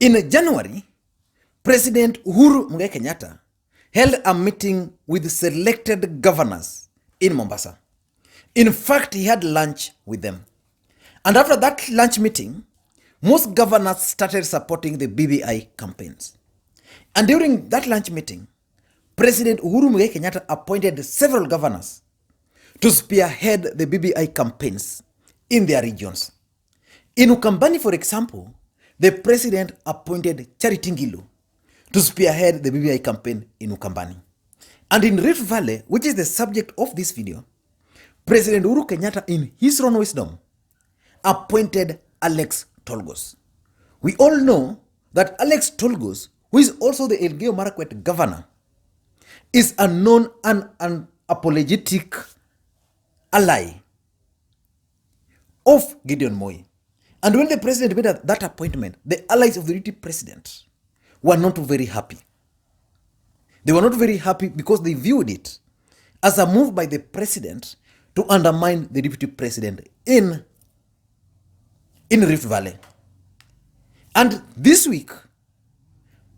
In January, President Uhuru Kenyatta held a meeting with selected governors in Mombasa. In fact, he had lunch with them. And after that lunch meeting, most governors started supporting the BBI campaigns. And during that lunch meeting, President Uhuru Kenyatta appointed several governors to spearhead the BBI campaigns in their regions. In Ukambani, for example, the president appointed Charity Ngilu to spearhead the BBI campaign in Ukambani. And in Rift Valley, which is the subject of this video, President Uhuru Kenyatta, in his own wisdom, appointed Alex Tolgos. We all know that Alex Tolgos, who is also the Elgeyo Marakwet governor, is a known and unapologetic ally of Gideon Moi. And when the president made that appointment, the allies of the deputy president were not very happy. They were not very happy because they viewed it as a move by the president to undermine the deputy president in Rift Valley. And this week,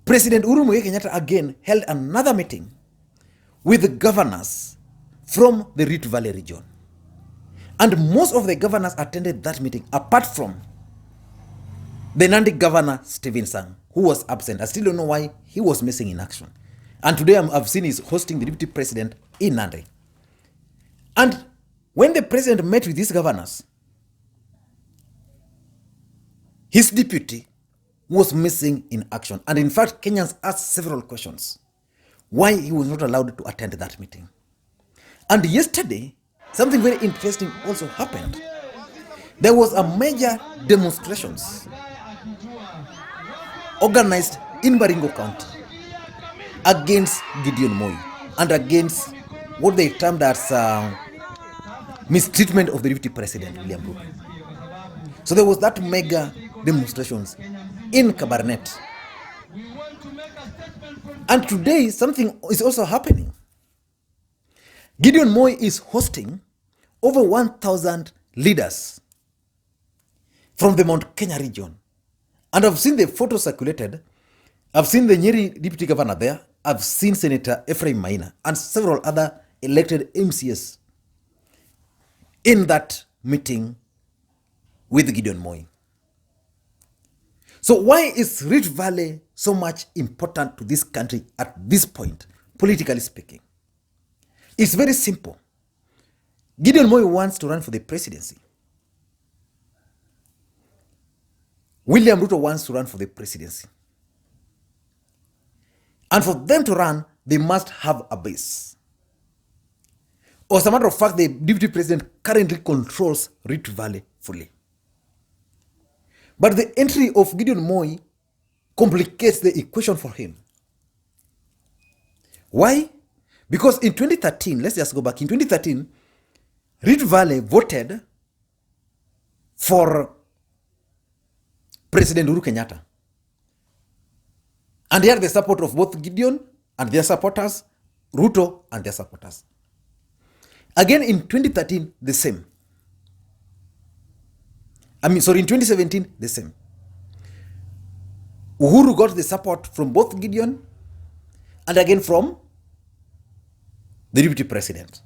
President Uhuru Kenyatta again held another meeting with the governors from the Rift Valley region. And most of the governors attended that meeting, apart from the Nandi governor, Stephen Sang, who was absent. I still don't know why he was missing in action. And today I've seen he's hosting the deputy president in Nandi. And when the president met with these governors, his deputy was missing in action. And in fact, Kenyans asked several questions why he was not allowed to attend that meeting. And yesterday, something very interesting also happened. There was a major demonstrations organized in Baringo County against Gideon Moi and against what they termed as mistreatment of the deputy president, William Ruto. So there was that mega demonstrations in Kabarnet. And today, something is also happening. Gideon Moi is hosting over 1,000 leaders from the Mount Kenya region. And I've seen the photo circulated. I've seen the Nyeri deputy governor there. I've seen Senator Ephraim Maina and several other elected MCS in that meeting with Gideon Moi. So why is Rift Valley so much important to this country at this point, politically speaking? It's very simple. Gideon Moi wants to run for the presidency. William Ruto wants to run for the presidency. And for them to run, they must have a base. Or as a matter of fact, the deputy president currently controls Rift Valley fully. But the entry of Gideon Moi complicates the equation for him. Why? Because in 2013, let's just go back. In 2013, Rift Valley voted for President Uhuru Kenyatta. And they had the support of both Gideon and their supporters, Ruto and their supporters. Again in 2013, the same. In 2017, the same. Uhuru got the support from both Gideon and again from the deputy president.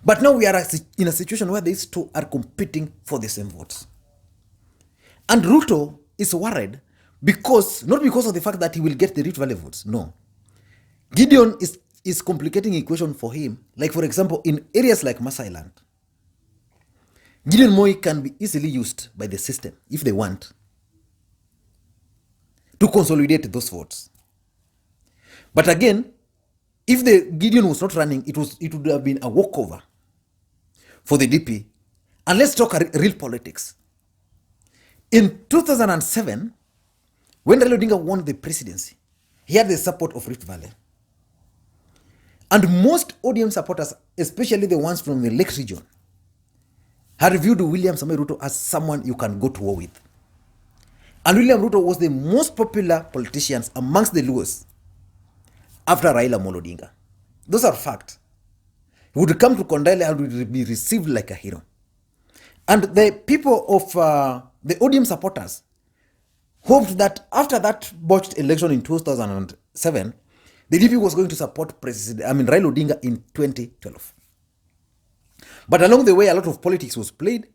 But now we are in a situation where these two are competing for the same votes. And Ruto is worried not because of the fact that he will get the Rift Valley votes. No. Gideon is complicating equation for him. Like for example, in areas like Masai Land, Gideon Moi can be easily used by the system if they want to consolidate those votes. But again, if the Gideon was not running, it would have been a walkover for the DP. And let's talk real politics. In 2007, when Raila Odinga won the presidency, he had the support of Rift Valley. And most ODM supporters, especially the ones from the Lake region, had viewed William Samoei Ruto as someone you can go to war with. And William Ruto was the most popular politician amongst the Luos after Raila Odinga. Those are facts. He would come to Kondele and would be received like a hero. And the people of the ODM supporters hoped that after that botched election in 2007, the DP was going to support Raila Odinga in 2012. But along the way, a lot of politics was played,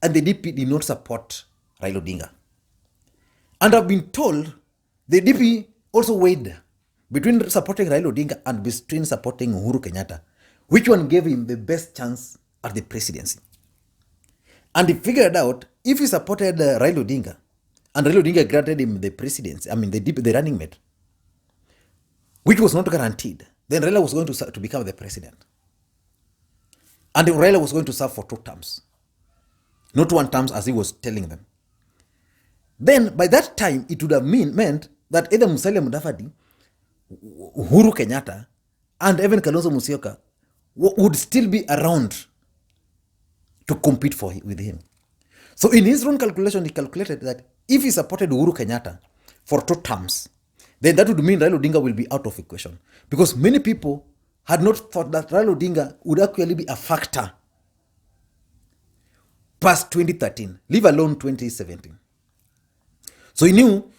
and the DP did not support Raila Odinga. And I've been told the DP also weighed between supporting Raila Odinga and between supporting Uhuru Kenyatta, which one gave him the best chance at the presidency. And he figured out if he supported Raila Odinga, and Raila Odinga granted him the presidency, the running mate, which was not guaranteed, then Raila was going to become the president. And Raila was going to serve for 2 terms, not 1 term as he was telling them. Then by that time, it would have meant that either Musalia Mudavadi, Uhuru Kenyatta, and even Kalonzo Musyoka would still be around to compete with him. So in his own calculation, he calculated that if he supported Uhuru Kenyatta for 2 terms, then that would mean Raila Odinga will be out of equation. Because many people had not thought that Raila Odinga would actually be a factor past 2013, leave alone 2017. So he knew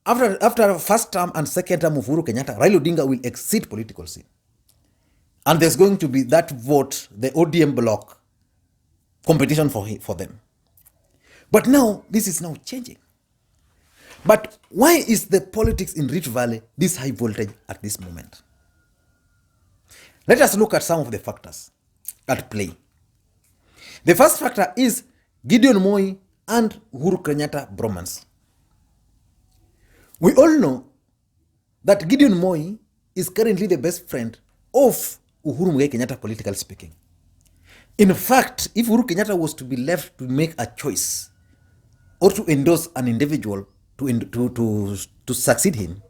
after first term and second term of Uhuru Kenyatta, Raila Odinga will exceed political scene. And there's going to be that vote, the ODM block, competition for them. But now, this is now changing. But why is the politics in Rift Valley this high voltage at this moment? Let us look at some of the factors at play. The first factor is Gideon Moi and Uhuru Kenyatta bromance. We all know that Gideon Moi is currently the best friend of Uhuru Kenyatta, politically speaking. In fact, if Uhuru Kenyatta was to be left to make a choice or to endorse an individual to succeed him,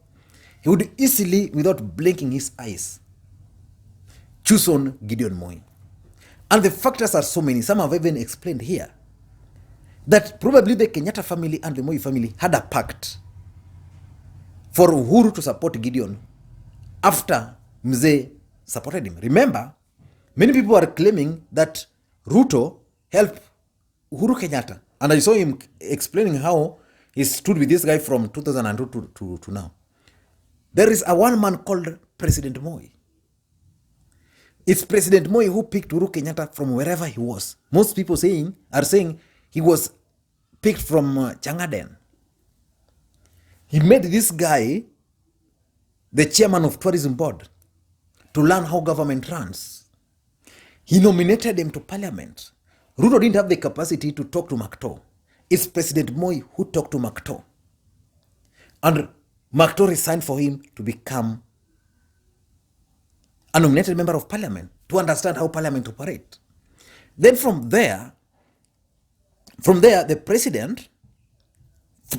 he would easily, without blinking his eyes, choose on Gideon Moi. And the factors are so many. Some have even explained here that probably the Kenyatta family and the Moi family had a pact for Uhuru to support Gideon after Mzee supported him. Remember, many people are claiming that Ruto helped Uhuru Kenyatta. And I saw him explaining how he stood with this guy from 2002 to now. There is a one man called President Moi. It's President Moi who picked Uhuru Kenyatta from wherever he was. Most people are saying he was picked from Changaden. He made this guy the chairman of tourism board to learn how government runs. He nominated him to parliament. Ruto didn't have the capacity to talk to Makto. It's President Moi who talked to Makto. And Makto resigned for him to become a nominated member of parliament to understand how parliament operates. Then from there, the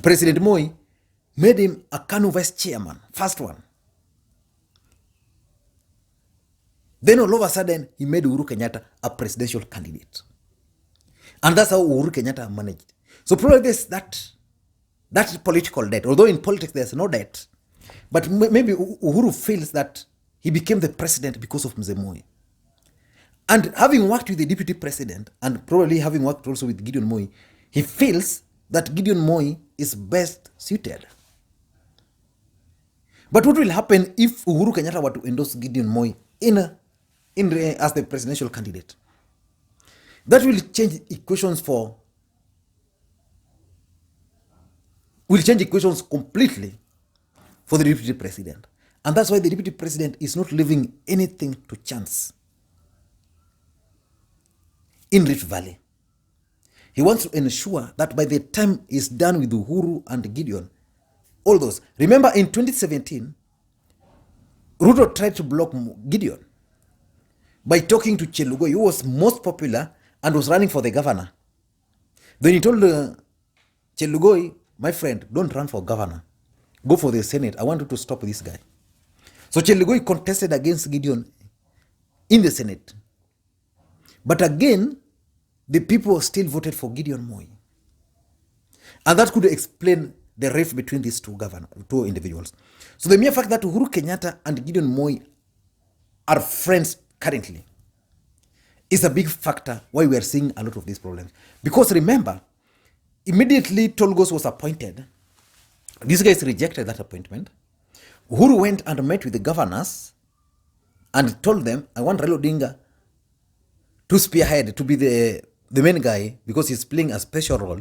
President Moi, made him a KANU vice chairman, first one. Then all of a sudden, he made Uhuru Kenyatta a presidential candidate. And that's how Uhuru Kenyatta managed. So probably there's that political debt. Although in politics there's no debt. But maybe Uhuru feels that he became the president because of Mzee Moi. And having worked with the deputy president, and probably having worked also with Gideon Moi, he feels that Gideon Moi is best suited. But what will happen if Uhuru Kenyatta were to endorse Gideon Moi as the presidential candidate? That will change equations completely for the deputy president. And that's why the deputy president is not leaving anything to chance in Rift Valley. He wants to ensure that by the time he's done with Uhuru and Gideon, all those. Remember in 2017, Ruto tried to block Gideon by talking to Chelugoi, who was most popular and was running for the governor. Then he told Chelugoi, my friend, don't run for governor. Go for the Senate. I want you to stop this guy. So Chelugoi contested against Gideon in the Senate. But again, the people still voted for Gideon Moi. And that could explain the rift between these two individuals. So the mere fact that Uhuru Kenyatta and Gideon Moi are friends currently is a big factor why we are seeing a lot of these problems. Because remember, immediately Tolgos was appointed, These guys rejected that appointment. Uhuru went and met with the governors and told them, I want Raila Odinga to spearhead, to be the main guy because he's playing a special role.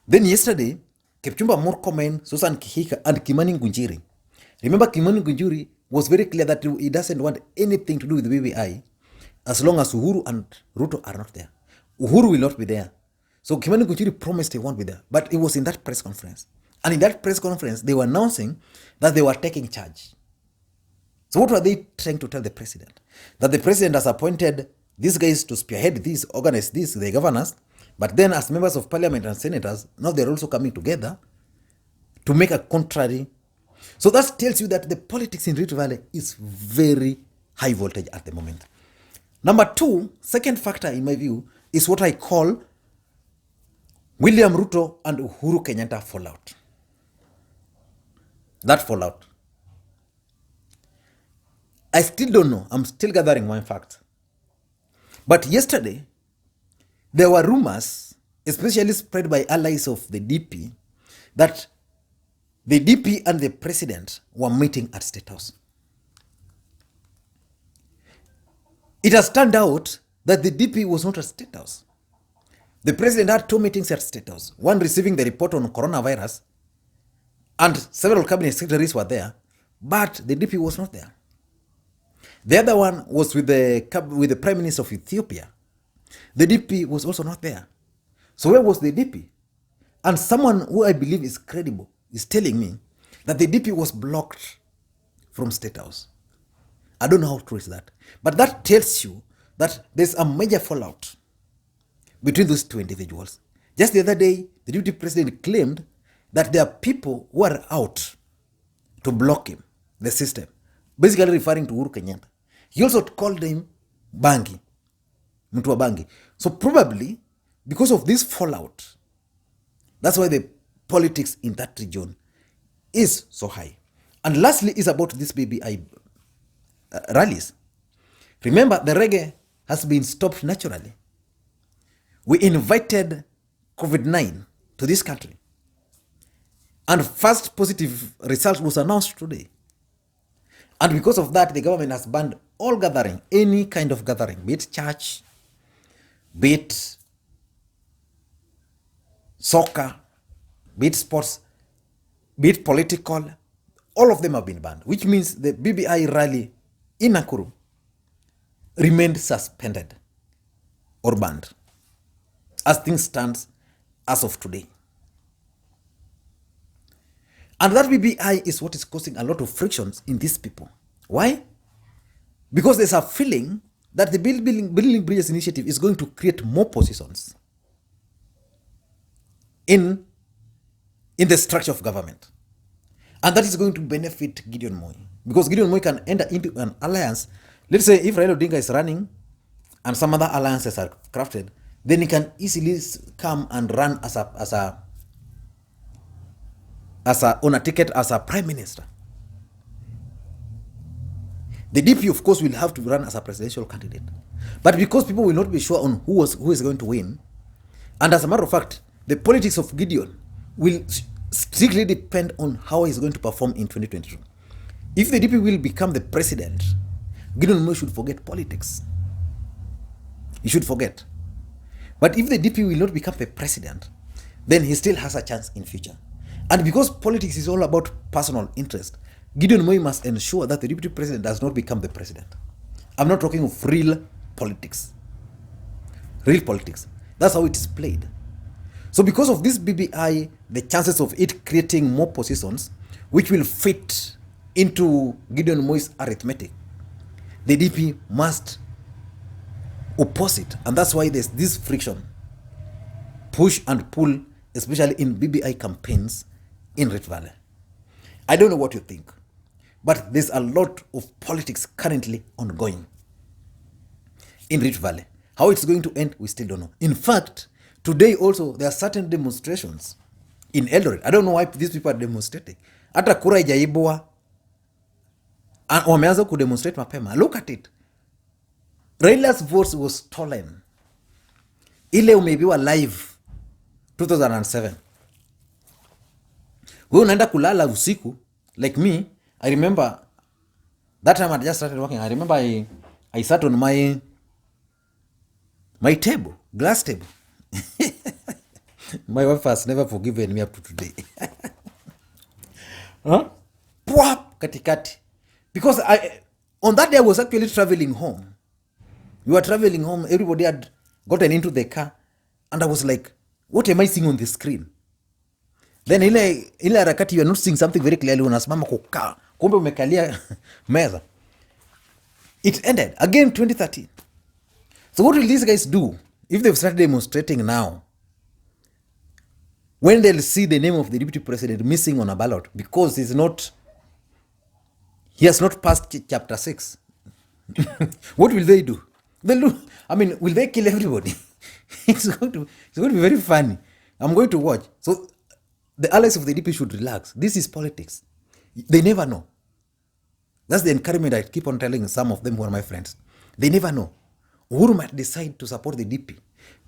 Then yesterday, Kipchumba Murkomen, Susan Kihika, and Kimani Ngunjiri. Remember, Kimani Ngunjiri was very clear that he doesn't want anything to do with the BBI as long as Uhuru and Ruto are not there. Uhuru will not be there. So Kimani Ngunjiri promised he won't be there, but it was in that press conference. And in that press conference, they were announcing that they were taking charge. So what were they trying to tell the president? That the president has appointed these guys to spearhead this, organize this, the governors, but then as members of parliament and senators, now they're also coming together to make a contrary. So that tells you that the politics in Rift Valley is very high voltage at the moment. Number two, second factor in my view, is what I call William Ruto and Uhuru Kenyatta fallout. That fallout. I still don't know. I'm still gathering one fact. But yesterday, there were rumors, especially spread by allies of the DP, that the DP and the president were meeting at State House. It has turned out that the DP was not at State House. The president had 2 meetings at State House, one receiving the report on coronavirus, and several cabinet secretaries were there, but the DP was not there. The other one was with the Prime Minister of Ethiopia. The DP was also not there. So where was the DP? And someone who I believe is credible is telling me that the DP was blocked from State House. I don't know how true is that. But that tells you that there's a major fallout between those two individuals. Just the other day, the deputy president claimed that there are people who are out to block him, the system, basically referring to Uhuru Kenyatta. He also called him Bangi, Mtu wa Bangi. So probably because of this fallout, that's why the politics in that region is so high. And lastly is about this BBI rallies. Remember, the reggae has been stopped naturally. We invited COVID-19 to this country. And first positive result was announced today. And because of that, the government has banned all gathering, any kind of gathering, be it church, be it soccer, be it sports, be it political, all of them have been banned, which means the BBI rally in Nakuru remained suspended or banned as things stand as of today. And that BBI is what is causing a lot of frictions in these people. Why? Because there's a feeling that the Building Bridges initiative is going to create more positions in the structure of government. And that is going to benefit Gideon Moi. Because Gideon Moi can enter into an alliance. Let's say if Raila Odinga is running and some other alliances are crafted, then he can easily come and run on a ticket as a prime minister. The DP, of course, will have to run as a presidential candidate. But because people will not be sure on who is going to win, and as a matter of fact, the politics of Gideon will strictly depend on how he's going to perform in 2022. If the DP will become the president, Gideon Moi should forget politics. He should forget. But if the DP will not become the president, then he still has a chance in future. And because politics is all about personal interest, Gideon Moi must ensure that the deputy president does not become the president. I'm not talking of real politics. Real politics. That's how it is played. So because of this BBI, the chances of it creating more positions, which will fit into Gideon Moi's arithmetic, the DP must oppose it. And that's why there's this friction, push and pull, especially in BBI campaigns in Rift Valley. I don't know what you think, but there's a lot of politics currently ongoing in Rift Valley. How it's going to end, we still don't know. In fact, today also, there are certain demonstrations in Eldoret. I don't know why these people are demonstrating. Hata kura haijaibwa, wameanza kudemonstrate mapema. Look at it. Raila's vote was stolen. Ile umeibiwa live 2007. Wewe unaenda kulala usiku. Like me, I remember that time I just started working. I remember I sat on my table, glass table. My wife has never forgiven me up to today. Huh? Pwap, katikati. Because on that day I was actually traveling home. We were traveling home. Everybody had gotten into the car. And I was like, what am I seeing on the screen? Then ile harakati you are not seeing something very clearly. Unasimama kukaa. Kumbe umekalia meza. It ended. Again 2013. So what will these guys do if they've started demonstrating now? When they'll see the name of the deputy president missing on a ballot because he has not passed chapter 6. What will they do? Will they kill everybody? It's going to be very funny. I'm going to watch. So the allies of the DP should relax. This is politics. They never know. That's the encouragement I keep on telling some of them who are my friends. They never know. Uhuru might decide to support the DP.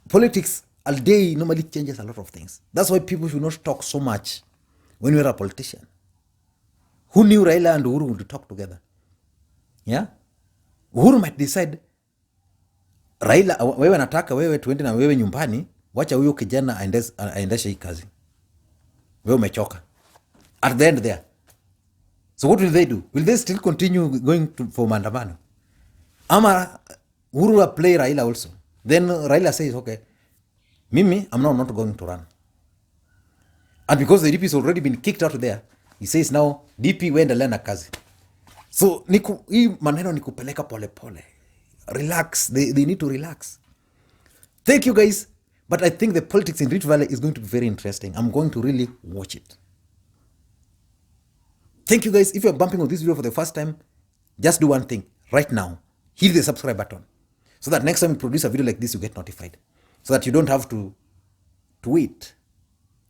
Politics all day normally changes a lot of things. That's why people should not talk so much when you're a politician. Who knew Raila and Uhuru would talk together? Yeah? Uhuru might decide, Raila, wewe nataka wewe tuende na wewe nyumbani, wacha huyo kijana aendeshe hii kazi. Wewe umechoka. At the end there. So what will they do? Will they still continue going for maandamano? Ama Uhuru will play Raila also. Then Raila says, okay, Mimi, I'm not going to run. And because the DP has already been kicked out there, he says now, DP wenda lena kazi. So, hii maneno ni kupeleka pole pole. Relax. They need to relax. Thank you guys. But I think the politics in Rift Valley is going to be very interesting. I'm going to really watch it. Thank you guys. If you're bumping on this video for the first time, just do one thing right now. Hit the subscribe button. So that next time we produce a video like this, you get notified. So that you don't have to wait.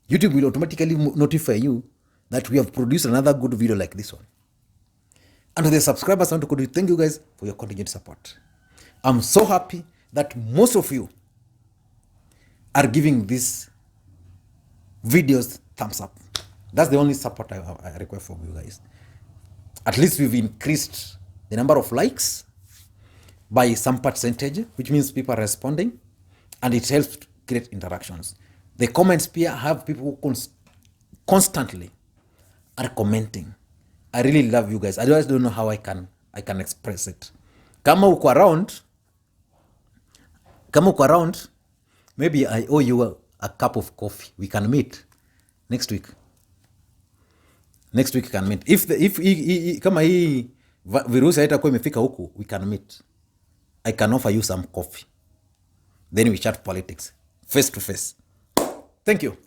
YouTube will automatically notify you that we have produced another good video like this one. And to the subscribers, I want to thank you guys for your continued support. I'm so happy that most of you are giving these videos thumbs up. That's the only support I require from you guys. At least we've increased the number of likes by some percentage, which means people are responding, and it helps create interactions. The comments here have people who constantly are commenting. I really love you guys. I just don't know how I can express it. Kama uko around, maybe I owe you a cup of coffee. We can meet next week. Next week we can meet. If kama hii virusi haitakuwa imefika huku, we can meet. I can offer you some coffee. Then we chat politics face to face. Thank you.